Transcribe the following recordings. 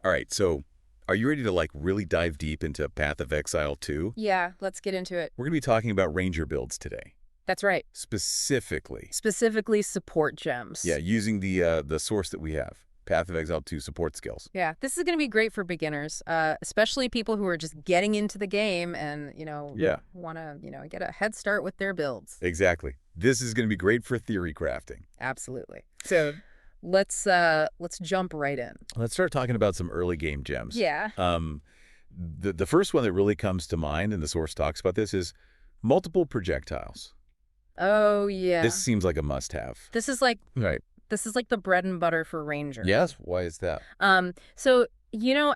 All right, so are you ready to like really dive deep into Path of Exile 2? Yeah, let's get into it. We're going to be talking about Ranger builds today. That's right. Specifically. Specifically support gems. Yeah, using the source that we have, Path of Exile 2 support skills. Yeah, this is going to be great for beginners, especially people who are just getting into the game and, want to, get a head start with their builds. Exactly. This is going to be great for theory crafting. Absolutely. So let's jump right in. Let's start talking about some early game gems. Yeah. The first one that really comes to mind, and the source talks about this, is multiple projectiles. Oh, yeah. This seems like a must-have. This is like Right. the bread and butter for Ranger. Yes? Why is that? So,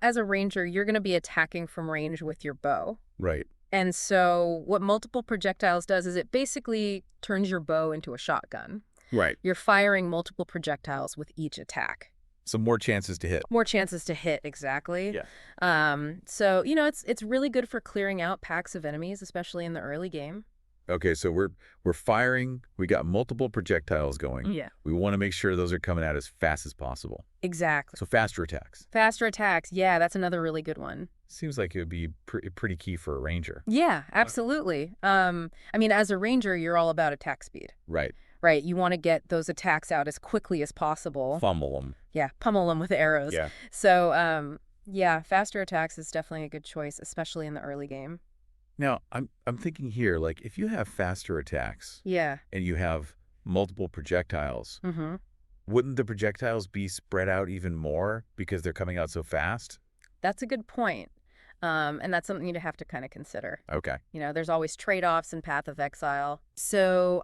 as a Ranger, you're going to be attacking from range with your bow. Right. And so what multiple projectiles does is it basically turns your bow into a shotgun. Right. You're firing multiple projectiles with each attack. So more chances to hit. More chances to hit, exactly. Yeah. So, it's really good for clearing out packs of enemies, especially in the early game. Okay, so we're firing. We got multiple projectiles going. Yeah. We want to make sure those are coming out as fast as possible. Exactly. So faster attacks. Faster attacks. Yeah, that's another really good one. Seems like it would be pretty key for a Ranger. Yeah, absolutely. As a Ranger, you're all about attack speed. Right. Right. You want to get those attacks out as quickly as possible. Fumble them. Yeah, pummel them with arrows. Yeah. So, faster attacks is definitely a good choice, especially in the early game. Now, I'm thinking here, like, if you have faster attacks Yeah. and you have multiple projectiles, Mm-hmm. wouldn't the projectiles be spread out even more because they're coming out so fast? That's a good point. And that's something you'd have to kind of consider. Okay. There's always trade-offs in Path of Exile. So,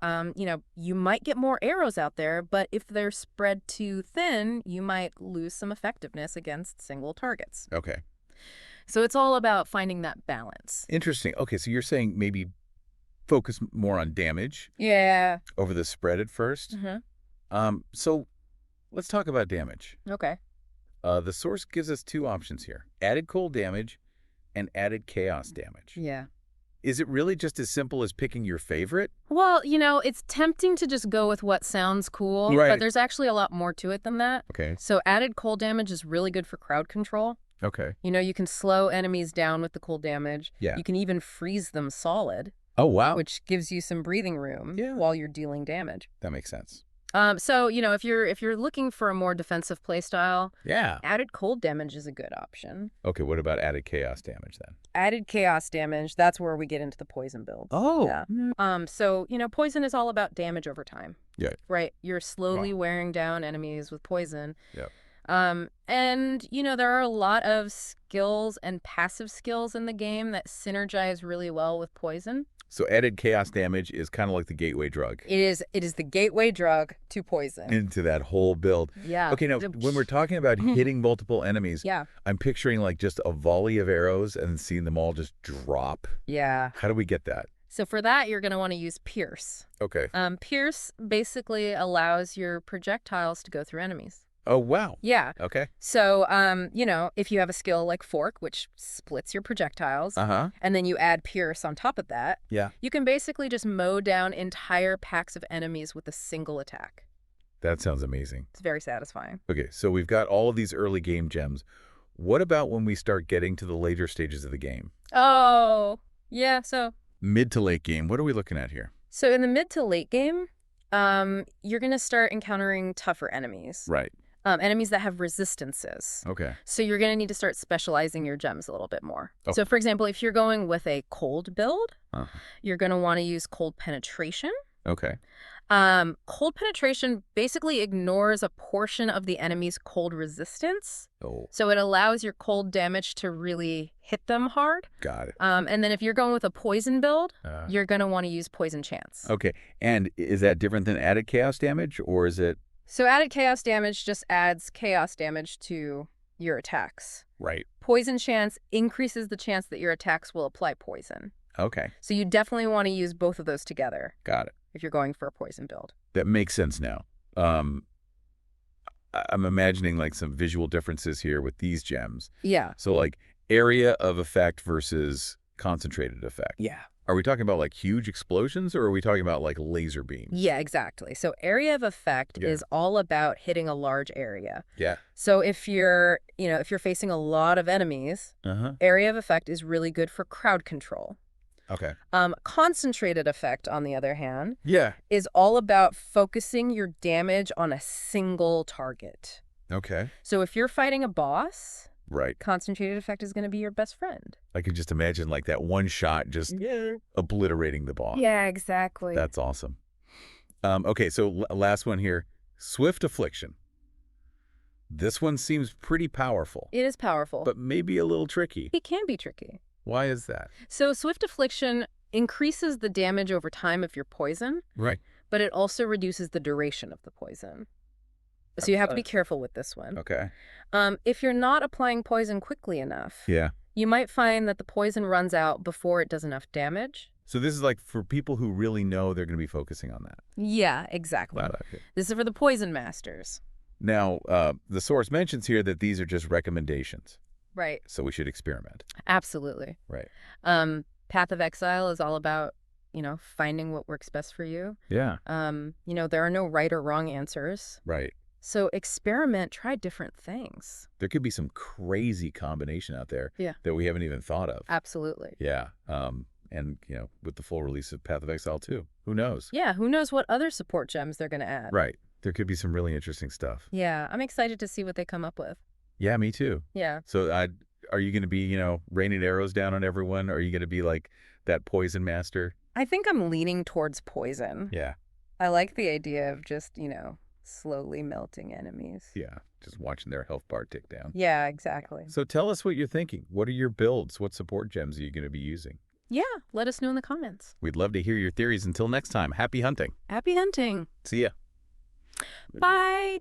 you might get more arrows out there, but if they're spread too thin, you might lose some effectiveness against single targets. Okay. So it's all about finding that balance. Interesting. Okay, so you're saying maybe focus more on damage Yeah. over the spread at first? Mm-hmm. So let's talk about damage. Okay. The source gives us two options here. Added cold damage and added chaos damage. Yeah. Is it really just as simple as picking your favorite? Well, it's tempting to just go with what sounds cool, Right. but there's actually a lot more to it than that. Okay. So added cold damage is really good for crowd control. Okay. You can slow enemies down with the cold damage. Yeah. You can even freeze them solid, Oh, wow. which gives you some breathing room while you're dealing damage. That makes sense. So, if you're looking for a more defensive playstyle, Yeah. added cold damage is a good option. Okay, what about added chaos damage then? Added chaos damage, that's where we get into the poison builds. Oh. Yeah. So, poison is all about damage over time. Yeah. Right? You're slowly wearing down enemies with poison. Yep. And, there are a lot of skills and passive skills in the game that synergize really well with poison. So added chaos damage is kind of like the gateway drug. It is the gateway drug to poison. Into that whole build. Yeah. Okay, now, when we're talking about hitting multiple enemies, Yeah. I'm picturing like just a volley of arrows and seeing them all just drop. Yeah. How do we get that? So for that, you're going to want to use Pierce. Okay. Pierce basically allows your projectiles to go through enemies. Oh, wow. Yeah. Okay. So, if you have a skill like Fork, which splits your projectiles, Uh-huh. and then you add Pierce on top of that, Yeah. you can basically just mow down entire packs of enemies with a single attack. That sounds amazing. It's very satisfying. Okay, so we've got all of these early game gems. What about when we start getting to the later stages of the game? Oh, yeah. So Mid to late game, what are we looking at here? in the mid to late game, you're going to start encountering tougher enemies. Right. Enemies that have resistances. Okay. So you're going to need to start specializing your gems a little bit more. Oh. So, for example, if you're going with a cold build, Uh-huh. you're going to want to use cold penetration. Okay. Cold penetration basically ignores a portion of the enemy's cold resistance. Oh, So it allows your cold damage to really hit them hard. got it. And then if you're going with a poison build, Uh, you're going to want to use poison chance. okay, and is that different than added chaos damage, or is it? So added chaos damage just adds chaos damage to your attacks. Right. Poison chance increases the chance that your attacks will apply poison. Okay, So you definitely want to use both of those together got it. if you're going for a poison build. That makes sense now. I'm imagining like some visual differences here with these gems. Yeah. So like area of effect versus concentrated effect. Yeah. Are we talking about like huge explosions or are we talking about like laser beams? Yeah, exactly. So area of effect Yeah. is all about hitting a large area. Yeah. So if you're, if you're facing a lot of enemies, Uh-huh. area of effect is really good for crowd control. Okay. Concentrated effect, on the other hand, Yeah. is all about focusing your damage on a single target. Okay. So if you're fighting a boss, Right. concentrated effect is going to be your best friend. I could just imagine like that one shot just obliterating the boss. Yeah, exactly. That's awesome. Okay, so last one here. Swift Affliction. This one seems pretty powerful, It is powerful. but maybe a little tricky. It can be tricky. Why is that? So Swift Affliction increases the damage over time of your poison, Right. but it also reduces the duration of the poison. So you have to be careful with this one. Okay. If you're not applying poison quickly enough, Yeah. you might find that the poison runs out before it does enough damage. So this is like for people who really know they're going to be focusing on that. Yeah, exactly. Okay. This is for the poison masters. Now, the source mentions here that these are just recommendations, Right. so we should experiment. Absolutely. Right. Path of Exile is all about, finding what works best for you. Yeah. There are no right or wrong answers. Right. So experiment, try different things. There could be some crazy combination out there that we haven't even thought of. Absolutely. Yeah. And, with the full release of Path of Exile too. Who knows? Yeah, who knows what other support gems they're going to add. Right. There could be some really interesting stuff. Yeah, I'm excited to see what they come up with. Yeah, me too. Yeah. So are you going to be, raining arrows down on everyone? Or are you going to be like that poison master? I think I'm leaning towards poison. Yeah. I like the idea of just, slowly melting enemies. Yeah. Just watching their health bar tick down. Yeah, exactly. So tell us what you're thinking. What are your builds? What support gems are you going to be using? Yeah, let us know in the comments. We'd love to hear your theories. Until next time, happy hunting. Happy hunting. See ya. Bye.